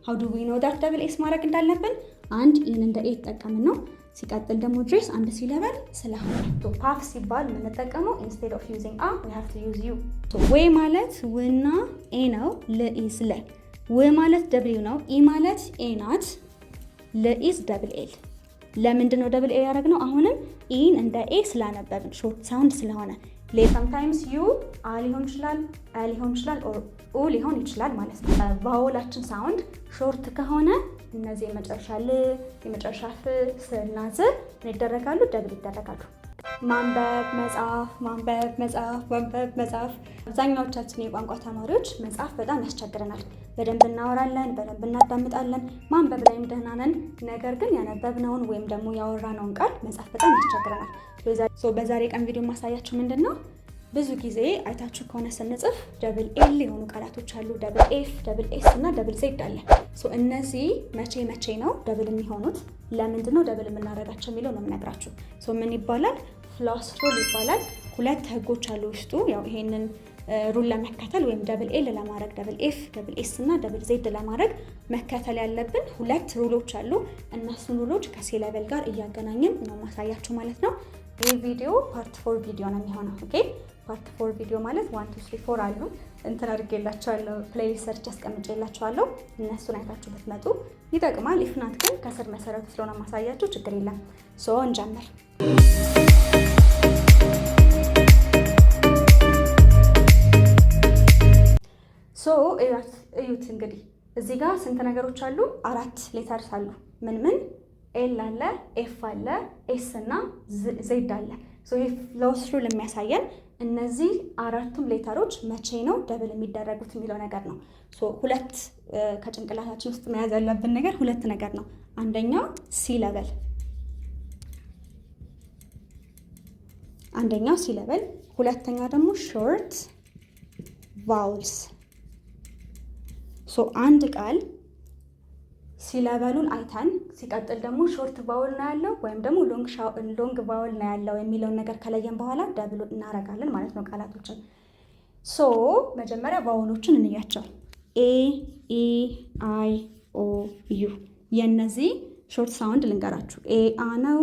how do we know that double s ማድረግ እንዳለብን አንድ ኢን እንደ ኤ ተጠቀምን ነው። ሲቀጥል ደግሞ ድሬስ አንድ ሲለበል ስለሆነ ቶ ፓፍ ሲባል የምንጠቀመው instead of using a we have to use you ቶ ወይ ማለት ወና ኤ ነው ለ ኢዝ ለ ወ ማለት w ነው ኢ ማለት ኤ ናት ለ ኢዝ ደብል ኤል ለምንድን ነው ደብል ኤ ያደረግነው አሁንም ኢን እንደ ኤ ስላነበብን ሾርት ሳውንድ ስለሆነ sometimes you a ሊሆን ይችላል a ሊሆን ይችላል or o ሊሆን ይችላል ማለት ነው ቫውላችን ሳውንድ ሾርት ከሆነ እነዚህ የመጨረሻ ል የመጨረሻ ፍ ስና ዝ ይደረጋሉ ደብል ይደረጋሉ ማንበብ መጻፍ አብዛኛዎቻችን የቋንቋ ተማሪዎች መጻፍ በጣም ያስቸግረናል በደንብ እናወራለን በደንብ እናዳምጣለን ማንበብ ላይም ደህና ነን ነገር ግን ያነበብነውን ወይም ደግሞ ያወራነውን ቃል መጻፍ በጣም ያስቸግረናል በዛሬ ቀን ቪዲዮ ማሳያችሁ ምንድነው ብዙ ጊዜ አይታችሁ ከሆነ ስንጽፍ ደብል ኤል የሆኑ ቃላቶች አሉ ደብል ኤፍ ደብል ኤስ እና ደብል ዜድ አለ እነዚህ መቼ ነው ደብል የሚሆኑት ለምንድን ነው ደብል የምናደርጋቸው የሚለው ነው የምነግራችሁ ምን ይባላል ፍሎስ ሩል ይባላል ሁለት ህጎች አሉ ውስጡ ያው ይሄንን ሩል ለመከተል ወይም ደብል ኤል ለማድረግ ደብል ኤፍ ደብል ኤስ እና ደብል ዜድ ለማድረግ መከተል ያለብን ሁለት ሩሎች አሉ እነሱን ሩሎች ከሲለበል ጋር እያገናኘን ነው ማሳያችሁ ማለት ነው ይህ ቪዲዮ ፓርት 4 ቪዲዮ ነው የሚሆነው ኦኬ ፓርት 4 ቪዲዮ ማለት 1 2 3 4 አሉ እንትን አድርጌላችኋለሁ ፕሌሊስት ሰርች አስቀምጬላችኋለሁ እነሱን አይታችሁ ብትመጡ ይጠቅማል ኢፍናት ግን ከስር መሰረቱ ስለሆነ ማሳያችሁ ችግር የለም እንጀምር እዩት እንግዲህ እዚህ ጋር ስንት ነገሮች አሉ አራት ሌተርስ አሉ ምን ኤል አለ ኤፍ አለ ኤስ እና ዜድ አለ ይሄ ፍሎስ ሩል የሚያሳየን እነዚህ አራቱም ሌተሮች መቼ ነው ደብል የሚደረጉት የሚለው ነገር ነው ሁለት ከጭንቅላታችን ውስጥ መያዝ ያለብን ነገር ሁለት ነገር ነው አንደኛው ሲለበል ሁለተኛ ደግሞ ሾርት ቫውልስ አንድ ቃል ሲለበሉን አይተን ሲቀጥል ደግሞ ሾርት ቫውል ነው ያለው ወይም ደግሞ ሎንግ ቫውል ነው ያለው የሚለው ነገር ከለየን በኋላ ደብል እናረጋለን ማለት ነው ቃላቶችን መጀመሪያ ቫውሎችን እንያቸው ኤ ኢ አይ ኦ ዩ የነዚህ ሾርት ሳውንድ ልንገራችሁ ኤ አ ነው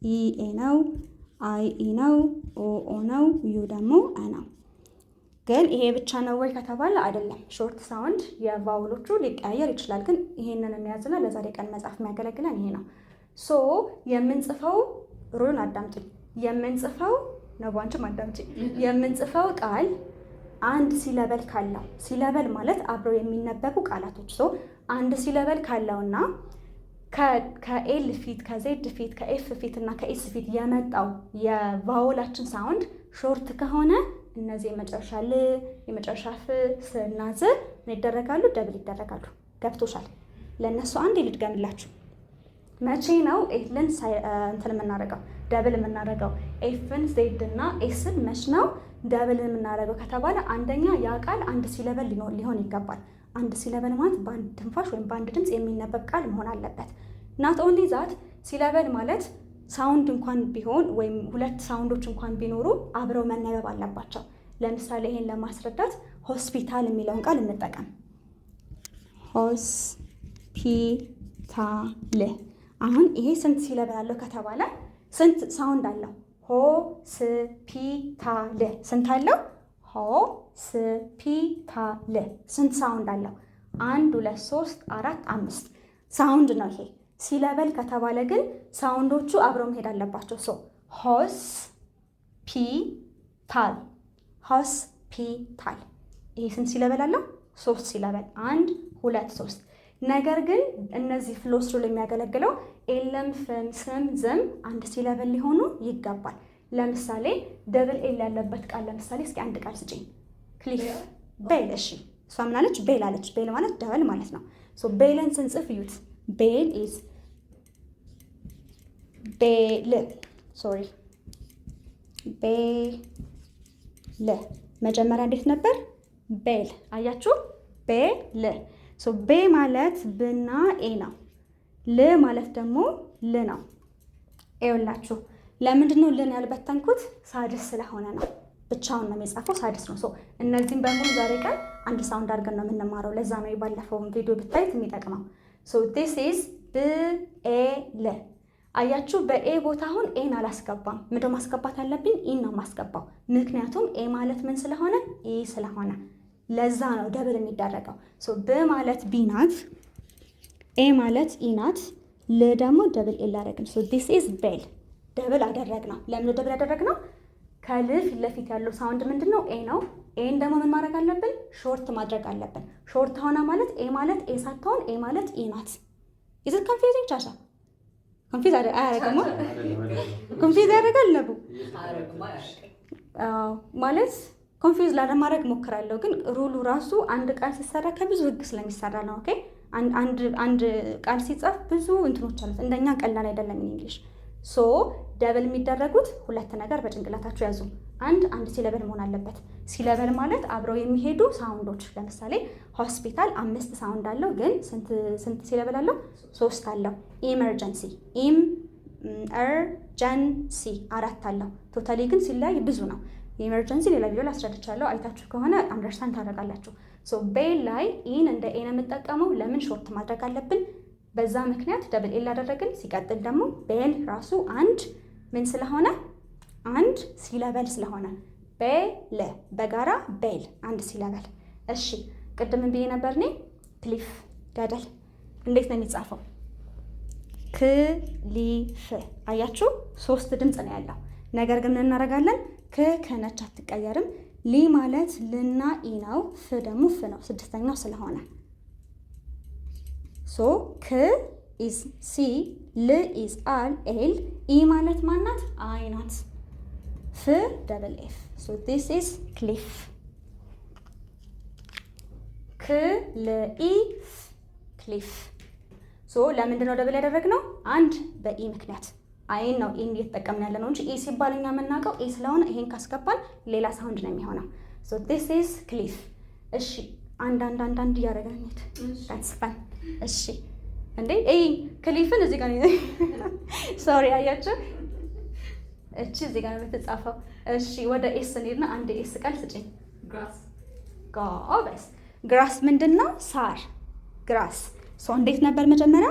ኢ ኤ ነው አይ ኢ ነው ኦ ነው ዩ ደግሞ አ ነው ግን ይሄ ብቻ ነው ወይ ከተባለ አይደለም ሾርት ሳውንድ የቫውሎቹ ሊቀያየር ይችላል ግን ይሄንን የሚያዝና ለዛሬ ቀን መጻፍ የሚያገለግለን ይሄ ነው የምንጽፈው ሩልን አዳምጪ የምንጽፈው ነው ባንቺም አዳምጪ የምንጽፈው ቃል አንድ ሲለበል ካለው ሲለበል ማለት አብረው የሚነበቡ ቃላቶች አንድ ሲለበል ካለውና ከኤል ፊት ከዜድ ፊት ከኤፍ ፊት እና ከኤስ ፊት የመጣው የቫውላችን ሳውንድ ሾርት ከሆነ እነዚህ የመጨረሻ ል የመጨረሻ ፍ ስና ዝ ይደረጋሉ ደብል ይደረጋሉ ገብቶሻል ለነሱ አንድ ልድገምላችሁ መቼ ነው ኤልን እንትን የምናደርገው ደብል የምናደርገው ኤፍን ዜድ እና ኤስን መች ነው ደብል የምናደርገው ከተባለ አንደኛ ያ ቃል አንድ ሲለበል ሊሆን ይገባል አንድ ሲለበል ማለት በአንድ ትንፋሽ ወይም በአንድ ድምፅ የሚነበብ ቃል መሆን አለበት ናት ኦንሊ ዛት ሲለበል ማለት ሳውንድ እንኳን ቢሆን ወይም ሁለት ሳውንዶች እንኳን ቢኖሩ አብረው መነበብ አለባቸው ለምሳሌ ይሄን ለማስረዳት ሆስፒታል የሚለውን ቃል እንጠቀም ሆስፒታል አሁን ይሄ ስንት ሲለበል አለው ከተባለ ስንት ሳውንድ አለው ሆስፒታል ስንት አለው ሆስፒታል ስንት ሳውንድ አለው 1 2 3 4 5 ሳውንድ ነው ይሄ ሲለበል ከተባለ ግን ሳውንዶቹ አብረው መሄድ አለባቸው ሆስፒታል ይሄ ስንት ሲለበል አለው 3 ሲለበል 1 2 3 ነገር ግን እነዚህ ፍሎስ ሩል የሚያገለግለው ኤልም ፍም ስም ዝም አንድ ሲለበል ሊሆኑ ይገባል ለምሳሌ ደብል ኤል ያለበት ቃል ለምሳሌ እስኪ አንድ ቃል ስጪኝ ክሊፍ ቤል እሺ እሷ ምን አለች ቤል አለች ቤል ማለት ደብል ማለት ነው ቤልን ስንጽፍ ዩት ቤል is ቤል ሶሪ ቤል መጀመሪያ እንዴት ነበር ቤል አያችሁ ቤል ቤ ማለት ብና ኤ ነው ል ማለት ደግሞ ል ነው ይኸውላችሁ ለምንድን ነው ልን ያልበተንኩት ሳድስ ስለሆነ ነው ብቻውን ነው የሚጻፈው ሳድስ ነው እነዚህም በሙሉ ዛሬ ቀን አንድ ሳውንድ አድርገን ነው የምንማረው። ለዛ ነው የባለፈውን ቪዲዮ ብታዩት የሚጠቅመው። ሶ ዲስ ኢዝ ብኤል። አያችሁ በኤ ቦታ አሁን ኤን አላስገባም። ምንድን ማስገባት አለብኝ? ኢን ነው ማስገባው። ምክንያቱም ኤ ማለት ምን ስለሆነ? ኢ ስለሆነ። ለዛ ነው ደብል የሚደረገው። ሶ ብ ማለት ቢ ናት፣ ኤ ማለት ኢ ናት፣ ል ደግሞ ደብል ኤል አደረግን። ሶ ዲስ ኢዝ ቤል። ደብል አደረግነው። ለምን ደብል ያደረግነው? ከል ፊት ለፊት ያለው ሳውንድ ምንድን ነው? ኤ ነው። ኤን ደግሞ ምን ማድረግ አለብን? ሾርት ማድረግ አለብን። ሾርት ሆነ ማለት ኤ ማለት ኤ ሳትሆን ኤ ማለት ኢ ናት። ኢዝ ኢት ኮንፊውዚንግ? ቻቻ ኮንፊውዝ አያደርግም? ኮንፊውዝ ያደርጋል ነቡ ማለት ኮንፊውዝ ላለማድረግ ሞክራለሁ፣ ግን ሩሉ ራሱ አንድ ቃል ሲሰራ ከብዙ ህግ ስለሚሰራ ነው። ኦኬ አንድ ቃል ሲጻፍ ብዙ እንትኖች አሉት። እንደኛ ቀላል አይደለም እንግሊሽ። ሶ ደብል የሚደረጉት ሁለት ነገር በጭንቅላታችሁ ያዙ። አንድ ሲለበል መሆን አለበት። ሲለበል ማለት አብረው የሚሄዱ ሳውንዶች። ለምሳሌ ሆስፒታል 5 ሳውንድ አለው፣ ግን ስንት ሲለበል አለው? 3 አለው። ኢመርጀንሲ ኢመርጀንሲ 4 አለው። ቶታሊ ግን ሲለያይ ብዙ ነው። ኢመርጀንሲ ሌላ ቪዲዮ ላስረድቻለሁ፣ አይታችሁ ከሆነ አንደርስታንድ ታደርጋላችሁ። ሶ ቤል ላይ ኢን እንደ ኤ ነው የምጠቀመው። ለምን? ሾርት ማድረግ አለብን። በዛ ምክንያት ደብል ኤል አደረግን። ሲቀጥል ደግሞ ቤል ራሱ አንድ ምን ስለሆነ? አንድ ሲለበል ስለሆነ ቤል በጋራ ቤል አንድ ሲለበል። እሺ ቅድም ብዬ ነበር እኔ ክሊፍ ገደል እንዴት ነው የሚጻፈው? ክሊፍ። አያችሁ 3 ድምፅ ነው ያለው። ነገር ግን ምን እናደርጋለን? ከነች አትቀየርም። ሊ ማለት ልና ኢ ነው። ፍ ደግሞ ፍ ነው 6ኛው ስለሆነ። ሶ ክ ኢዝ ሲ፣ ል ኢዝ አል ኤል፣ ኢ ማለት ማናት? አይ ናት። ፍ ደብል ኤፍ። ሶ ዲስ ኢዝ ክሊፍ። ክ ል ኢ ክሊፍ። ሶ ለምንድን ነው ደብል ያደረግነው? አንድ በኢ ምክንያት አይን ነው ኢን እየተጠቀምን ያለ ነው እንጂ ኢ ሲባል እኛ የምናውቀው ኢ ስለሆነ ይሄን ካስገባን ሌላ ሳውንድ ነው የሚሆነው። ሶ ዲስ ኢዝ ክሊፍ። እሺ አንድ እያደረግን ታትስ ፋን። እሺ እንዴ ክሊፍን እዚህ ጋር ነው ሶሪ፣ አያችሁ እቺ እዚህ ጋር ነው የምትጻፈው። እሺ ወደ ኤስ እንሂድና አንድ ኤስ ቃል ስጪኝ። ግራስ። ጎበዝ። ግራስ ምንድን ነው? ሳር። ግራስ። ሶ እንዴት ነበር መጀመሪያ?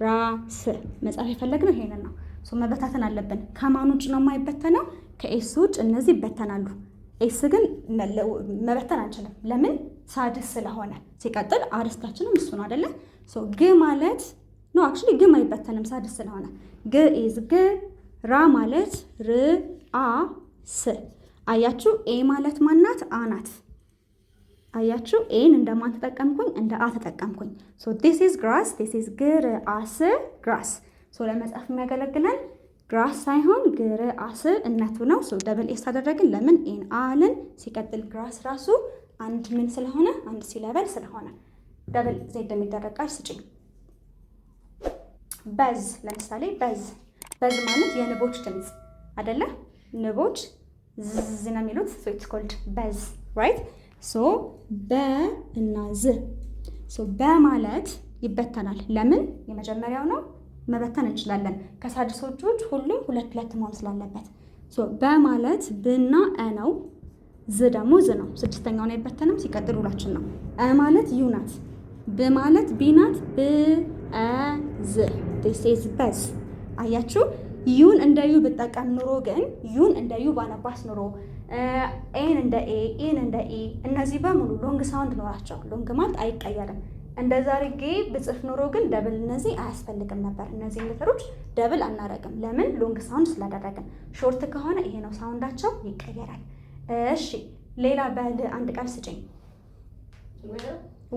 ግራስ መጻፍ የፈለግነው ይሄንን ነው። ሶ መበታተን አለብን። ከማን ውጭ ነው የማይበተነው? ከኤስ ውጭ እነዚህ ይበተናሉ። ኤስ ግን መበተን አንችልም። ለምን? ሳድስ ስለሆነ። ሲቀጥል አርስታችንም እሱ ነው አይደለ? ሶ ግ ማለት ነው አክቹሊ ግም አይበተንም ሳድስ ስለሆነ። ግ ኢዝ ግ። ራ ማለት ር አ ስ። አያችሁ ኤ ማለት ማናት? አ ናት። አያችሁ ኤን እንደማን ተጠቀምኩኝ? እንደ አ ተጠቀምኩኝ። ሶ ዲስ ኢዝ ግራስ፣ ዲስ ኢዝ ግር አስ ግራስ። ሶ ለመጻፍ የሚያገለግለን ግራስ ሳይሆን ግር አስ እነቱ ነው። ሶ ደብል ኤስ አደረግን። ለምን? ኤን አልን። ሲቀጥል ግራስ ራሱ አንድ ምን ስለሆነ? አንድ ሲለበል ስለሆነ ደብል ዜድ የሚደረግ ቃል ስጪኝ። በዝ። ለምሳሌ በዝ ማለት የንቦች ድምፅ አይደለ? ንቦች ዝ ነው የሚሉት። ሶ ኢትስ ኮልድ በዝ ራይት። ሶ በ እና ዝ። ሶ በ ማለት ይበተናል። ለምን? የመጀመሪያው ነው መበተን እንችላለን። ከሳድሶቹ ሁሉም ሁለት መሆን ስላለበት። ሶ በ ማለት ብና እ ነው። ዝ ደግሞ ዝ ነው። 6ኛው ነው አይበተንም። ሲቀጥል ሁላችን ነው። እ ማለት ዩ ናት። ብ ማለት ቢ ናት። ብ እ ዝ ዲስ ኢዝ በዝ። አያችሁ ዩን እንደ ዩ ብጠቀም ኑሮ ግን ዩን እንደ ዩ ባነባስ ኑሮ ኤን እንደ ኤ ኢን እንደ ኢ እነዚህ በሙሉ ሎንግ ሳውንድ ኖራቸው። ሎንግ ማለት አይቀየርም። እንደዛ አድርጌ ብጽፍ ኑሮ ግን ደብል እነዚህ አያስፈልግም ነበር። እነዚህ ሌተሮች ደብል አናረግም። ለምን? ሎንግ ሳውንድ ስላደረግን። ሾርት ከሆነ ይሄ ነው ሳውንዳቸው ይቀየራል። እሺ ሌላ በል አንድ ቃል ስጭኝ።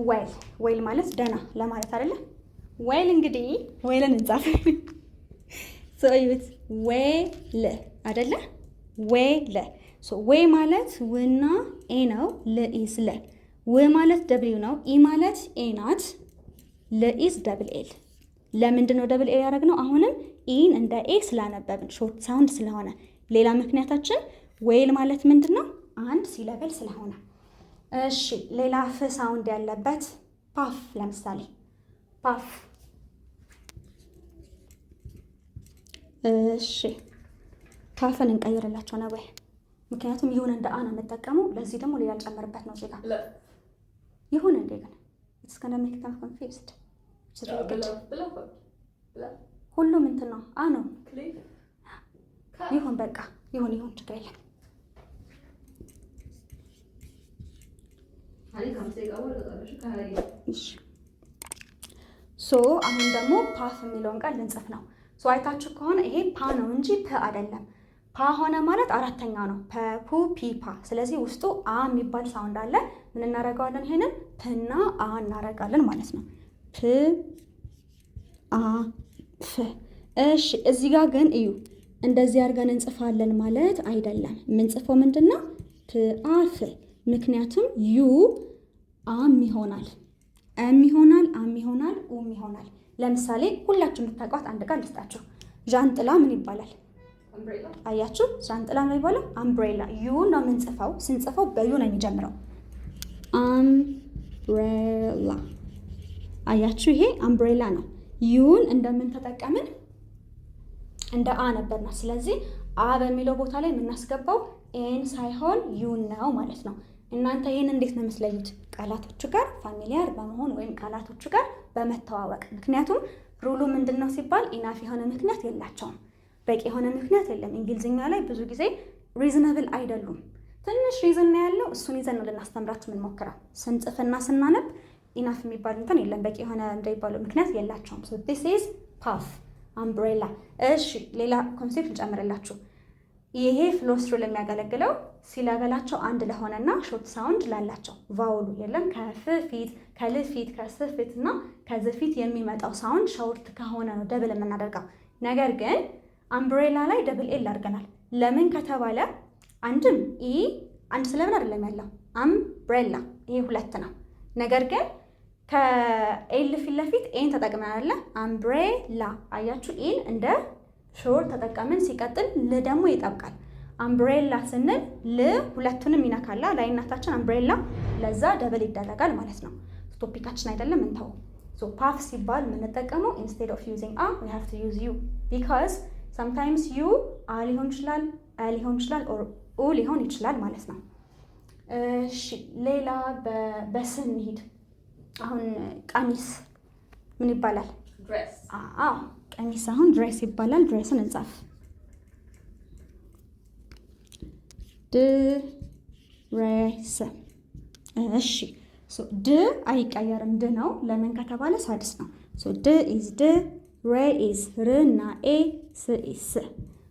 ዌል። ዌል ማለት ደህና ለማለት አይደለ? ዌል እንግዲህ ዌልን እንጻፍ። ሶዩት ዌል አይደለ? ዌል። ሶ ዌ ማለት ውና ኤ ነው። ል ኢዝ ለ። ው ማለት ደብሊው ነው። ኢ ማለት ኤ ናት። ል ኢዝ ደብል ኤል። ለምንድን ነው ደብል ኤል ያደረግነው? አሁንም ኢን እንደ ኤ ስላነበብን ሾርት ሳውንድ ስለሆነ። ሌላ ምክንያታችን ዌል ማለት ምንድን ነው? አንድ ሲለበል ስለሆነ። እሺ ሌላ ፍ ሳውንድ ያለበት ፓፍ። ለምሳሌ ፓፍ። እሺ ፓፍን እንቀይርላቸው ነው ወይ? ምክንያቱም ይሁን እንደ አ ነው የምጠቀመው። ለዚህ ደግሞ ሌላ ጨምርበት ነው እዚህ ጋር ይሁን እንደ ግን it's gonna make them confused ሁሉም እንትን ነው አ ነው ይሁን በቃ ይሁን ችግር የለም። ሶ አሁን ደግሞ ፓፍ የሚለውን ቃል ልንጽፍ ነው። ሶ አይታችሁ ከሆነ ይሄ ፓ ነው እንጂ ፐ አይደለም። ፓ ሆነ ማለት አራተኛ ነው። ፐ ፑ ፒ ፓ። ስለዚህ ውስጡ አ የሚባል ሳውንድ አለ። ምን እናደርገዋለን? ይሄንን ፕና አ እናደርጋለን ማለት ነው። ፕ አ ፍ። እሺ እዚህ ጋር ግን እዩ፣ እንደዚህ አድርገን እንጽፋለን ማለት አይደለም። የምንጽፈው ምንድነው? ፕ አ ፍ። ምክንያቱም ዩ አም ይሆናል፣ እም ይሆናል፣ አም ይሆናል፣ ኡም ይሆናል። ለምሳሌ ሁላችሁ የምታውቋት አንድ ቃል ልስጣችሁ። ዣንጥላ ምን ይባላል? አያችሁ፣ ዣንጥላ ነው ይባላል። አምብሬላ። ዩ ነው የምንጽፈው። ስንጽፈው በዩ ነው የሚጀምረው። አምብሬላ። አያችሁ፣ ይሄ አምብሬላ ነው። ዩን እንደምን ተጠቀምን? እንደ አ ነበርና፣ ስለዚህ አ በሚለው ቦታ ላይ የምናስገባው ኤን ሳይሆን ዩን ነው ማለት ነው። እናንተ ይህን እንዴት ነው የምትለዩት? ቃላቶቹ ጋር ፋሚሊያር በመሆን ወይም ቃላቶቹ ጋር በመተዋወቅ። ምክንያቱም ሩሉ ምንድን ነው ሲባል ኢናፍ የሆነ ምክንያት የላቸውም። በቂ የሆነ ምክንያት የለም። እንግሊዝኛ ላይ ብዙ ጊዜ ሪዝነብል አይደሉም። ትንሽ ሪዝን ነው ያለው። እሱን ይዘን ነው ልናስተምራችሁ የምንሞክረው። ስንጽፍና ስናነብ ኢናፍ የሚባል እንትን የለም። በቂ የሆነ እንዳይባሉ ምክንያት የላቸውም። ሶ ዲስ ኢዝ ፓፍ አምብሬላ። እሺ ሌላ ኮንሴፕት እንጨምርላችሁ። ይሄ ፍሎስትሩ ለሚያገለግለው ሲላገላቸው አንድ ለሆነና ሾርት ሳውንድ ላላቸው ቫውሉ የለም። ከፍ ፊት፣ ከል ፊት፣ ከስ ፊት እና ከዚ ፊት የሚመጣው ሳውንድ ሾርት ከሆነ ነው ደብል የምናደርገው። ነገር ግን አምብሬላ ላይ ደብል ኤል አድርገናል። ለምን ከተባለ አንድም ኢ አንድ ስለምን አይደለም ያለው አምብሬላ፣ ይሄ ሁለት ነው። ነገር ግን ከኤል ፊት ለፊት ኤን ተጠቅመናል። አምብሬላ አያችሁ፣ ኢን እንደ ሾርት ተጠቀምን። ሲቀጥል ል ደግሞ ይጠብቃል። አምብሬላ ስንል ል ሁለቱንም ይነካላ ላይናታችን አምብሬላ፣ ለዛ ደብል ይደረጋል ማለት ነው። ቶፒካችን አይደለም እንተው። ሶ ፓፍ ሲባል የምንጠቀመው ኢንስቴድ ኦፍ ዩዚንግ አ ዊ ሃቭ ቱ ዩዝ ዩ ቢካዝ ሰምታይምስ ዩ አ ሊሆን ይችላል፣ አ ሊሆን ይችላል፣ ኦር ኡ ሊሆን ይችላል ማለት ነው። እሺ ሌላ በስም እንሂድ። አሁን ቀሚስ ምን ይባላል? ድሬስ። አዎ ቀሚስ አሁን ድሬስ ይባላል። ድሬስን እንጻፍ። ድሬስ። እሺ ሶ ድ አይቀየርም፣ ድ ነው። ለምን ከተባለ ሳድስ ነው። ሶ ድ ኢዝ ድ፣ ሬ ኢዝ ር እና ኤ፣ ስ ኢዝ ስ።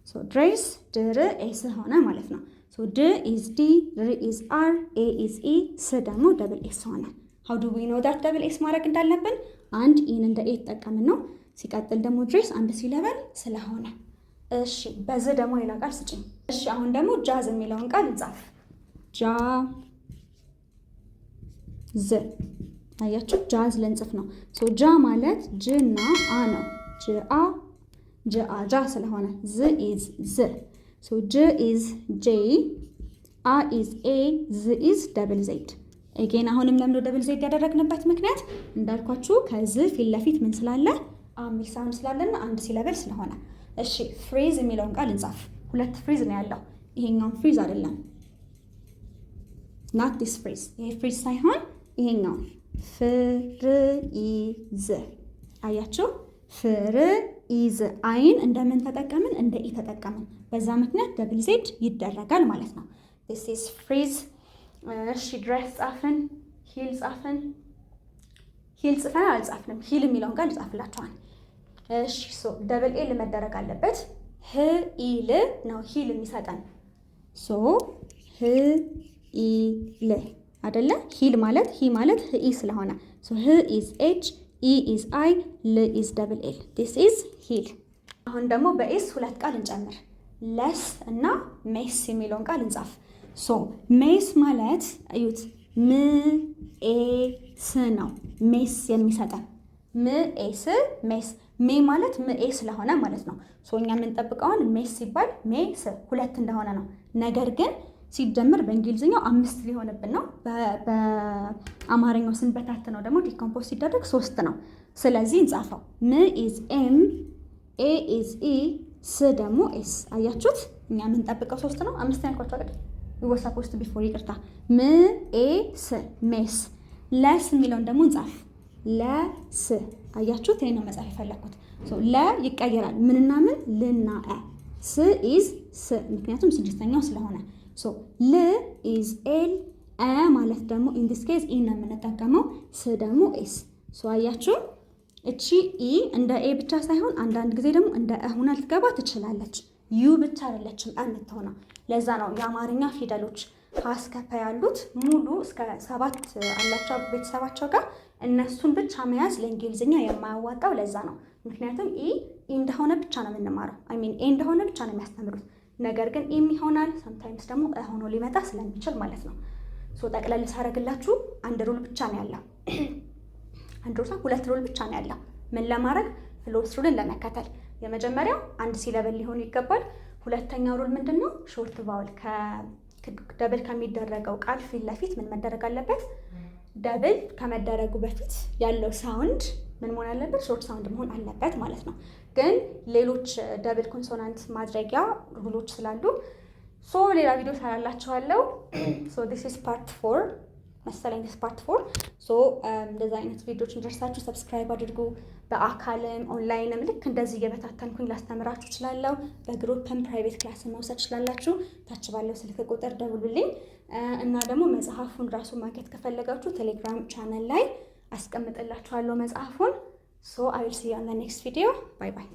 ሶ ድሬስ ድር ኤ ስ ሆነ ማለት ነው። ሶ ድ ኢዝ ዲ፣ ር ኢዝ አር፣ ኤ ኢዝ ኢ፣ ስ ደግሞ ደብል ኤስ ሆነ። ሃው ዱ ዊ ኖ ዳት ደብል ኤስ ማድረግ እንዳለብን? አንድ ኢን እንደ ኤ ተጠቀምን ነው። ሲቀጥል ደግሞ ድሬስ አንድ ሲለበል ስለሆነ። እሺ በዝ ደግሞ ሌላ ቃል ስጭኝ። እሺ አሁን ደግሞ ጃዝ የሚለውን ቃል እንጻፍ። ጃ ዝ። አያችሁ ጃዝ ልንጽፍ ነው። ሶ ጃ ማለት ጅ እና አ ነው። ጅ አ፣ ጅ አ ጃ ስለሆነ ዝ ኢዝ ዝ። ሶ ጅ ኢዝ ጄ፣ አ ኢዝ ኤ፣ ዝ ኢዝ ደብል ዜድ። ኤጌን አሁንም ለምዶ ደብል ዜድ ያደረግንበት ምክንያት እንዳልኳችሁ ከዝ ፊት ለፊት ምን ስላለ ሚል ሳውንድ ስላለና አንድ ሲለበል ስለሆነ። እሺ ፍሬዝ የሚለውን ቃል እንጻፍ። ሁለት ፍሬዝ ነው ያለው። ይሄኛውን ፍሬዝ አይደለም፣ ናት ዲስ ፍሬዝ። ይሄ ፍሬዝ ሳይሆን ይሄኛው ፍርኢዝ። አያችሁ ፍርኢዝ። አይን እንደምን ተጠቀምን? እንደ ኢ ተጠቀምን። በዛ ምክንያት ደብል ዜድ ይደረጋል ማለት ነው። ዲስ ኢዝ ፍሬዝ። እሺ ድሬስ ጻፍን፣ ሂል ጻፍን። ሂል ጽፈን አልጻፍንም። ሂል የሚለውን ቃል ይጻፍላችኋል። እሺ ሶ ደብል ኤል መደረግ አለበት። ህ ኢል ነው ሂል የሚሰጠን። ሶ ህ ኢል አይደለ? ሂል ማለት ሂ ማለት ህ ኢ ስለሆነ ሶ ህ ኢዝ ኤች፣ ኢ ኢዝ አይ፣ ል ኢዝ ደብል ኤል። ዲስ ኢዝ ሂል። አሁን ደግሞ በኤስ ሁለት ቃል እንጨምር። ለስ እና ሜስ የሚለውን ቃል እንጻፍ። ሶ ሜስ ማለት እዩት፣ ም ኤ ስ ነው ሜስ የሚሰጠን። ም ኤ ስ ሜስ። ሜ ማለት ም ኤ ስለሆነ ማለት ነው። ሶ እኛ የምንጠብቀውን ሜስ ሲባል ሜስ ሁለት እንደሆነ ነው። ነገር ግን ሲጀምር በእንግሊዝኛው 5 ሊሆንብን ነው። በአማርኛው ስንበታት ነው ደግሞ ዲኮምፖዝ ሲደረግ 3 ነው። ስለዚህ እንጻፈው። ም ኢዝ ኤም፣ ኤ ኢዝ ኢ፣ ስ ደግሞ ኤስ። አያችሁት? እኛ የምንጠብቀው 3 ነው። 5 ያልኳቸው አይደል? was supposed to be for ይቅርታ ሜስ ሜስ ለስ የሚለውን ደግሞ እንጻፍ ለስ አያችሁት ይሄን ነው መጻፍ የፈለኩት ለ ይቀየራል ምንና ምን ልና ስ ኢዝ ስ ምክንያቱም ስድስተኛው ስለሆነ ል ኢዝ ኤል ማለት ደግሞ in this case ኢ ነው የምንጠቀመው ስ ደግሞ ኤስ አያችሁ እቺ ኢ እንደ ኤ ብቻ ሳይሆን አንዳንድ ጊዜ ደግሞ እንደ እ ሆና ልትገባ ትችላለች ዩ ብቻ አይደለችም የምትሆነው ለዛ ነው የአማርኛ ፊደሎች እስከ ፐ ያሉት ሙሉ እስከ 7 አላቸው ቤተሰባቸው ጋር እነሱን ብቻ መያዝ ለእንግሊዝኛ የማያዋጣው ለዛ ነው ምክንያቱም ኢ እንደሆነ ብቻ ነው የምንማረው ኤ እንደሆነ ብቻ ነው የሚያስተምሩት ነገር ግን ኢም ይሆናል sometimes ደግሞ እ ሆኖ ሊመጣ ስለሚችል ማለት ነው ጠቅለል ሳረግላችሁ አንድ ሩል ብቻ ነው ያለው ሁለት ሩል ብቻ ነው ያለው ምን ለማድረግ ፍሎስ ሩልን ለመከተል የመጀመሪያው አንድ ሲለበል ሊሆን ይገባል ሁለተኛው ሩል ምንድነው ሾርት ቫውል ደብል ከሚደረገው ቃል ፊት ለፊት ምን መደረግ አለበት ደብል ከመደረጉ በፊት ያለው ሳውንድ ምን መሆን አለበት ሾርት ሳውንድ መሆን አለበት ማለት ነው ግን ሌሎች ደብል ኮንሶናንት ማድረጊያ ሩሎች ስላሉ ሌላ ቪዲዮ ሰራላችኋለሁ this is part 4 መሰለኝ ፓርት 4 እንደዛ አይነት ቪዲዮዎች እንደርሳችሁ ሰብስክራይብ አድርጉ በአካልም ኦንላይንም ልክ እንደዚህ እየበታተንኩኝ ላስተምራችሁ እችላለሁ በግሩፕም ፕራይቬት ክላስ መውሰድ ትችላላችሁ ታች ባለው ስልክ ቁጥር ደውሉልኝ እና ደግሞ መጽሐፉን ራሱ ማግኘት ከፈለጋችሁ ቴሌግራም ቻናል ላይ አስቀምጥላችኋለሁ መጽሐፉን I will see you on the next video bye bye